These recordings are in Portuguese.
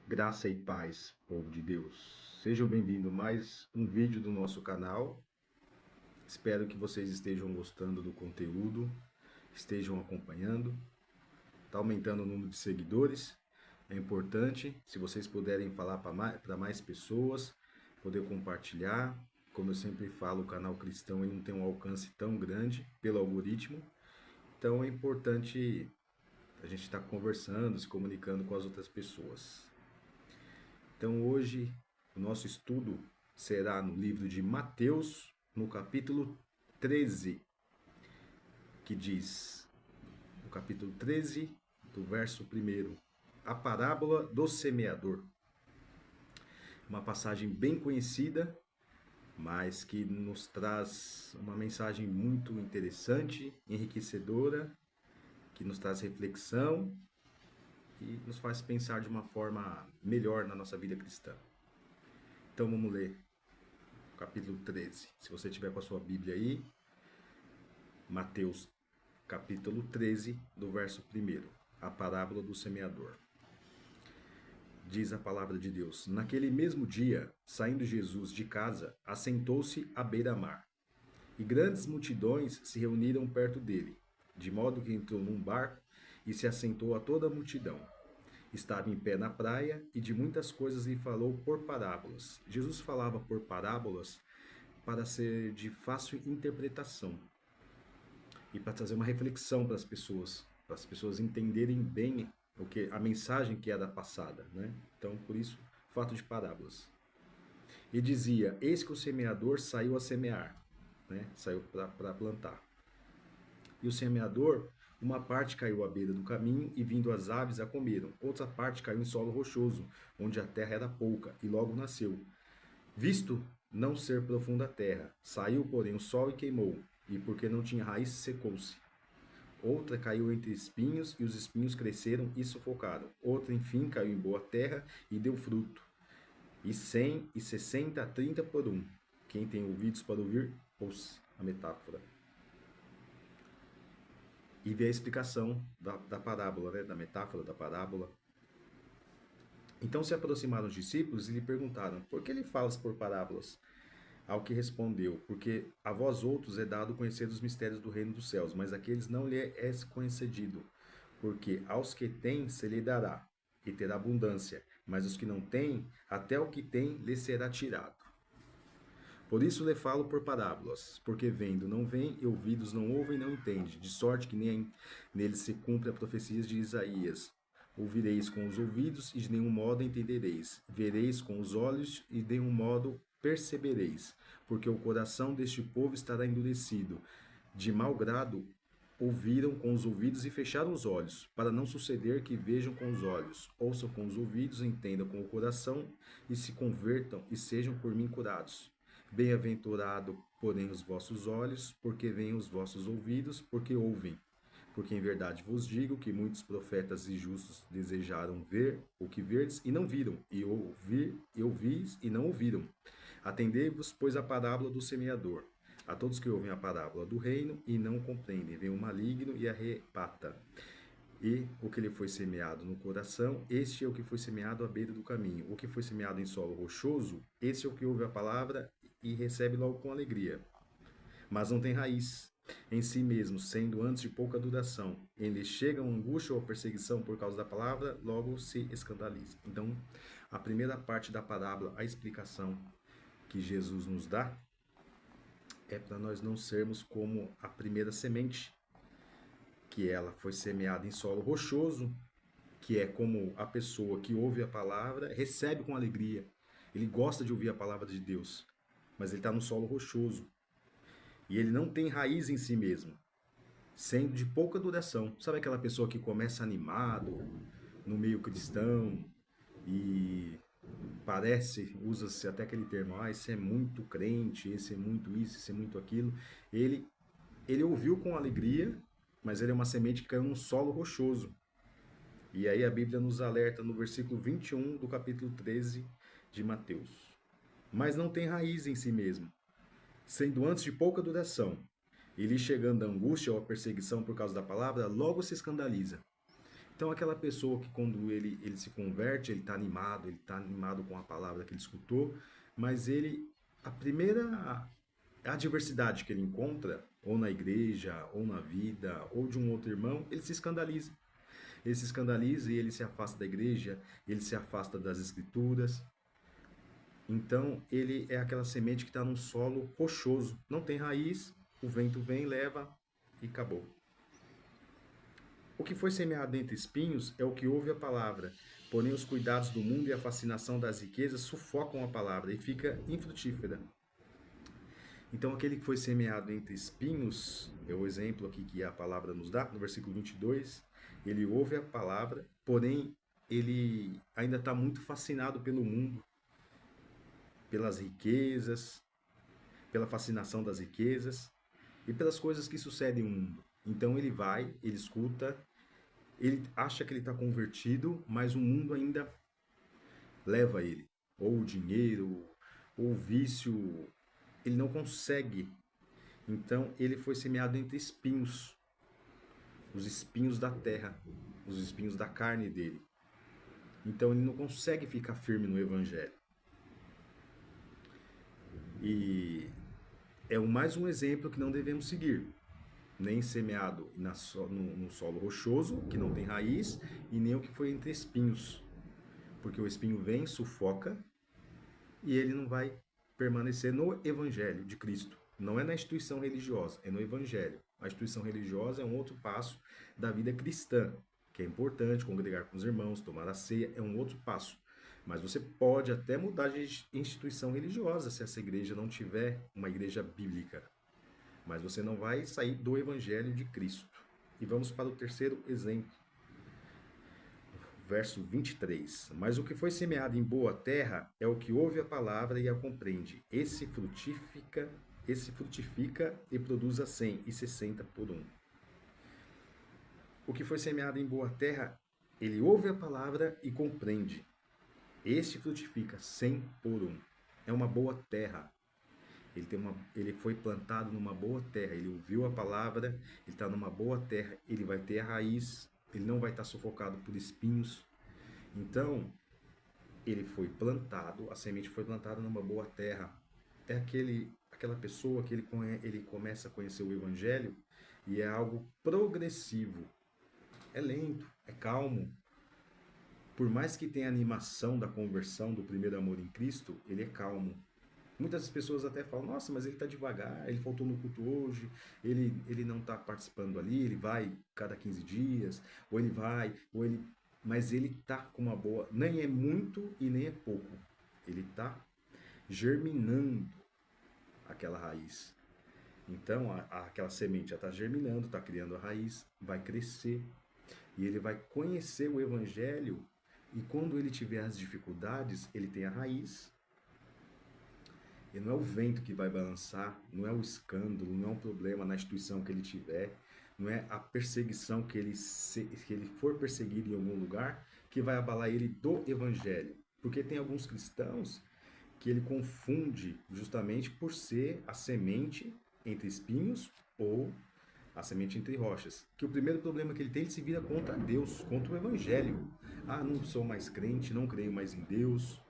Graça e paz, povo de Deus. Sejam bem-vindos a mais um vídeo do nosso canal. Espero que vocês estejam gostando do conteúdo, estejam acompanhando. Está aumentando o número de seguidores. É importante, se vocês puderem falar para mais pessoas, poder compartilhar. Como eu sempre falo, o canal cristão ele não tem um alcance tão grande pelo algoritmo. Então é importante a gente estar conversando, se comunicando com as outras pessoas. Então hoje o nosso estudo será no livro de Mateus, no capítulo 13, que diz, no capítulo 13, do verso 1, a parábola do semeador. Uma passagem bem conhecida, mas que nos traz uma mensagem muito interessante, enriquecedora, que nos traz reflexão e nos faz pensar de uma forma melhor na nossa vida cristã. Então vamos ler capítulo 13. Se você tiver com a sua Bíblia aí, Mateus, capítulo 13, do verso 1, a parábola do semeador. Diz a palavra de Deus: Naquele mesmo dia, saindo Jesus de casa, assentou-se à beira-mar. E grandes multidões se reuniram perto dele, de modo que entrou num barco e se assentou a toda a multidão. Estava em pé na praia e de muitas coisas lhe falou por parábolas. Jesus falava por parábolas para ser de fácil interpretação e para trazer uma reflexão para as pessoas entenderem bem o que a mensagem que era passada, né? Então, por isso, fato de parábolas. E dizia: Eis que o semeador saiu a semear, né? Saiu para plantar. E o semeador, uma parte caiu à beira do caminho e vindo as aves a comeram. Outra parte caiu em solo rochoso, onde a terra era pouca, e logo nasceu. Visto não ser profunda a terra, saiu, porém, o sol e queimou, e porque não tinha raiz, secou-se. Outra caiu entre espinhos, e os espinhos cresceram e sufocaram. Outra, enfim, caiu em boa terra e deu fruto. E 100, e 60, a 30 por um. Quem tem ouvidos para ouvir, ouça a metáfora. E vê a explicação da parábola, né? Da metáfora da parábola. Então se aproximaram os discípulos e lhe perguntaram: Por que ele falas por parábolas? Ao que respondeu: Porque a vós outros é dado conhecer os mistérios do reino dos céus, mas àqueles não lhe é concedido. Porque aos que têm se lhe dará, e terá abundância, mas os que não têm, até o que têm lhe será tirado. Por isso lhe falo por parábolas, porque vendo não vem, e ouvidos não ouvem, não entende, de sorte que nem nele se cumpre a profecia de Isaías. Ouvireis com os ouvidos, e de nenhum modo entendereis. Vereis com os olhos, e de nenhum modo percebereis. Porque o coração deste povo estará endurecido. De mau grado ouviram com os ouvidos e fecharam os olhos, para não suceder que vejam com os olhos, ouçam com os ouvidos, entendam com o coração, e se convertam e sejam por mim curados. Bem-aventurado, porém, os vossos olhos, porque veem os vossos ouvidos, porque ouvem. Porque em verdade vos digo que muitos profetas e justos desejaram ver o que verdes e não viram, e ouvir e ouvis e não ouviram. Atendei-vos, pois, a parábola do semeador. A todos que ouvem a parábola do reino e não compreendem, vem o maligno e arrebata. E o que lhe foi semeado no coração, este é o que foi semeado à beira do caminho. O que foi semeado em solo rochoso, esse é o que ouve a palavra e recebe logo com alegria. Mas não tem raiz em si mesmo, sendo antes de pouca duração. Ele chega a angústia ou a perseguição por causa da palavra, logo se escandaliza. Então, a primeira parte da parábola, a explicação que Jesus nos dá, é para nós não sermos como a primeira semente, que ela foi semeada em solo rochoso, que é como a pessoa que ouve a palavra, recebe com alegria. Ele gosta de ouvir a palavra de Deus, mas ele está no solo rochoso. E ele não tem raiz em si mesmo, sendo de pouca duração. Sabe aquela pessoa que começa animado no meio cristão e parece, usa-se até aquele termo, esse é muito crente, esse é muito isso, esse é muito aquilo. Ele, ele ouviu com alegria, mas ele é uma semente que caiu num solo rochoso. E aí a Bíblia nos alerta no versículo 21 do capítulo 13 de Mateus. Mas não tem raiz em si mesmo, sendo antes de pouca duração. E lhe chegando a angústia ou a perseguição por causa da palavra, logo se escandaliza. Então, aquela pessoa que quando ele se converte, ele está animado com a palavra que ele escutou, mas a primeira adversidade que ele encontra, ou na igreja, ou na vida, ou de um outro irmão, ele se escandaliza. Ele se escandaliza e ele se afasta da igreja, ele se afasta das escrituras. Então, ele é aquela semente que está num solo rochoso, não tem raiz, o vento vem, leva e acabou. O que foi semeado entre espinhos é o que ouve a palavra, porém os cuidados do mundo e a fascinação das riquezas sufocam a palavra e fica infrutífera. Então, aquele que foi semeado entre espinhos, é o exemplo aqui que a palavra nos dá, no versículo 22, ele ouve a palavra, porém ele ainda está muito fascinado pelo mundo, pelas riquezas, pela fascinação das riquezas e pelas coisas que sucedem no mundo. Então ele vai, ele escuta, ele acha que ele está convertido, mas o mundo ainda leva ele. Ou o dinheiro, ou o vício, ele não consegue. Então ele foi semeado entre espinhos, os espinhos da terra, os espinhos da carne dele. Então ele não consegue ficar firme no evangelho. E é mais um exemplo que não devemos seguir. Nem semeado no solo rochoso, que não tem raiz, e nem o que foi entre espinhos. Porque o espinho vem, sufoca, e ele não vai permanecer no evangelho de Cristo. Não é na instituição religiosa, é no evangelho. A instituição religiosa é um outro passo da vida cristã, que é importante, congregar com os irmãos, tomar a ceia, é um outro passo. Mas você pode até mudar de instituição religiosa se essa igreja não tiver uma igreja bíblica. Mas você não vai sair do evangelho de Cristo. E vamos para o terceiro exemplo. Verso 23. Mas o que foi semeado em boa terra é o que ouve a palavra e a compreende. Esse frutifica e produz a 100 e 60 por um. O que foi semeado em boa terra, ele ouve a palavra e compreende. Este frutifica 100 por um. É uma boa terra. Ele foi plantado numa boa terra. Ele ouviu a palavra, ele está numa boa terra. Ele vai ter a raiz, ele não vai estar sufocado por espinhos. Então, ele foi plantado, a semente foi plantada numa boa terra. É aquela pessoa que ele começa a conhecer o evangelho e é algo progressivo. É lento, é calmo. Por mais que tenha a animação da conversão do primeiro amor em Cristo, ele é calmo. Muitas pessoas até falam, nossa, mas ele está devagar, ele faltou no culto hoje, ele não está participando ali, ele vai cada 15 dias, ou ele vai, ou ele... Mas ele está com uma boa... Nem é muito e nem é pouco. Ele está germinando aquela raiz. Então, aquela semente já está germinando, está criando a raiz, vai crescer. E ele vai conhecer o evangelho, e quando ele tiver as dificuldades, ele tem a raiz. E não é o vento que vai balançar, não é o escândalo, não é um problema na instituição que ele tiver, não é a perseguição que ele for perseguido em algum lugar que vai abalar ele do evangelho. Porque tem alguns cristãos que ele confunde justamente por ser a semente entre espinhos ou a semente entre rochas. Que o primeiro problema que ele tem, ele se vira contra Deus, contra o evangelho. Ah, não sou mais crente, não creio mais em Deus,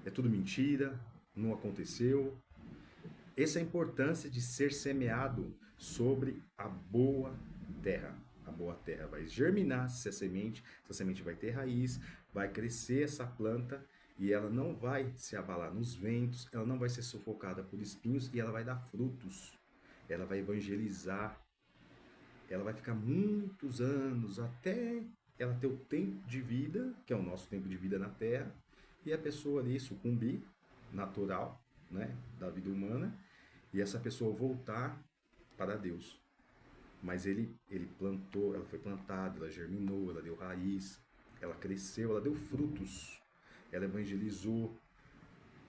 é tudo mentira, não aconteceu. Essa é a importância de ser semeado sobre a boa terra. A boa terra vai germinar essa semente vai ter raiz, vai crescer essa planta e ela não vai se abalar nos ventos, ela não vai ser sufocada por espinhos e ela vai dar frutos. Ela vai evangelizar, ela vai ficar muitos anos até ela ter o tempo de vida, que é o nosso tempo de vida na terra, e a pessoa ali sucumbir, natural, né, da vida humana, e essa pessoa voltar para Deus. Mas ele plantou, ela foi plantada, ela germinou, ela deu raiz, ela cresceu, ela deu frutos, ela evangelizou,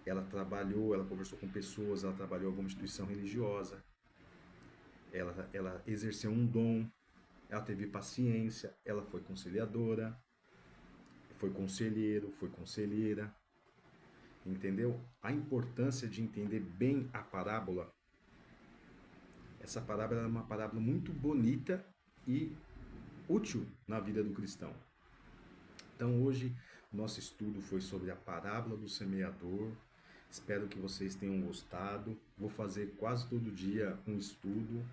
ela trabalhou, ela conversou com pessoas, ela trabalhou em alguma instituição religiosa, ela exerceu um dom, ela teve paciência, ela foi conciliadora, foi conselheiro, foi conselheira. Entendeu? A importância de entender bem a parábola. Essa parábola é uma parábola muito bonita e útil na vida do cristão. Então hoje o nosso estudo foi sobre a parábola do semeador. Espero que vocês tenham gostado. Vou fazer quase todo dia um estudo.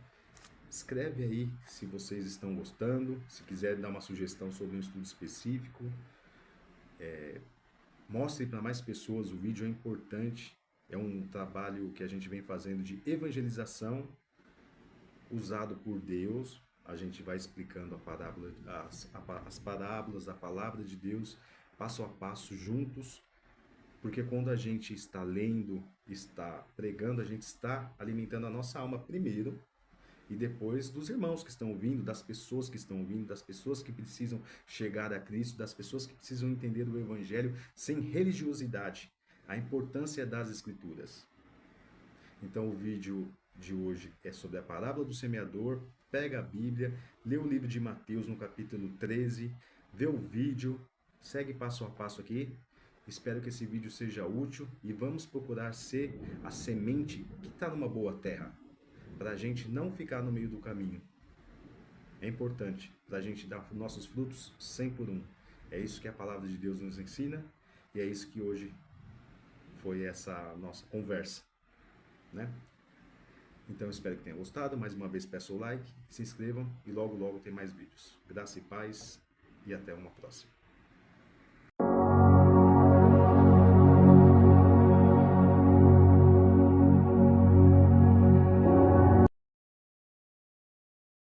Escreve aí se vocês estão gostando, se quiserem dar uma sugestão sobre um estudo específico. Mostre para mais pessoas, o vídeo é importante. É um trabalho que a gente vem fazendo de evangelização usado por Deus. A gente vai explicando a parábola, as parábolas, a palavra de Deus, passo a passo, juntos, porque quando a gente está lendo, está pregando, a gente está alimentando a nossa alma primeiro, e depois dos irmãos que estão ouvindo, das pessoas que estão ouvindo, das pessoas que precisam chegar a Cristo, das pessoas que precisam entender o Evangelho sem religiosidade, a importância das Escrituras. Então o vídeo de hoje é sobre a parábola do semeador. Pega a Bíblia, lê o livro de Mateus no capítulo 13, vê o vídeo, segue passo a passo aqui. Espero que esse vídeo seja útil e vamos procurar ser a semente que está numa boa terra, para a gente não ficar no meio do caminho. É importante para a gente dar nossos frutos 100 por 1. É isso que a palavra de Deus nos ensina e é isso que hoje foi essa nossa conversa, né? Então eu espero que tenham gostado. Mais uma vez peço o like, se inscrevam e logo logo tem mais vídeos. Graça e paz e até uma próxima.